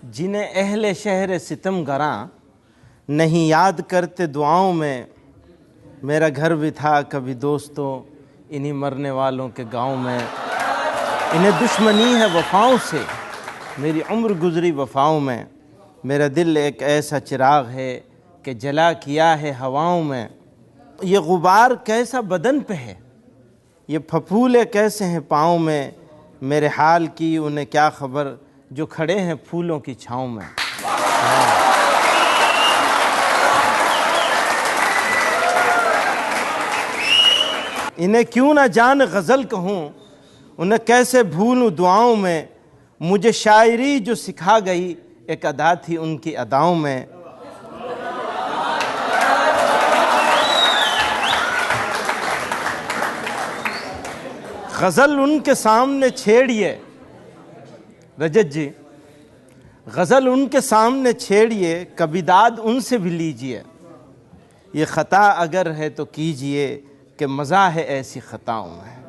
जिन्हें अहले शहर सितमगरां नहीं याद करते दुआओं में। मेरा घर भी था कभी दोस्तों इन्हीं मरने वालों के गांव में। इन्हें दुश्मनी है वफ़ाओं से, मेरी उम्र गुज़री वफ़ाओं में। मेरा दिल एक ऐसा चिराग है कि जला किया है हवाओं में। ये गुबार कैसा बदन पे है, ये फफूले कैसे हैं पाँव में। मेरे हाल की उन्हें क्या खबर जो खड़े हैं फूलों की छाँव में। इन्हें क्यों ना जान गज़ल कहूँ, उन्हें कैसे भूलूँ दुआओं में। मुझे शायरी जो सिखा गई एक अदा थी उनकी अदाओं में। गज़ल उनके सामने छेड़िए रजत जी, गज़ल उनके सामने छेड़िए, कभी दाद उनसे भी लीजिए। ये ख़ता अगर है तो कीजिए कि मज़ा है ऐसी ख़ताओं में।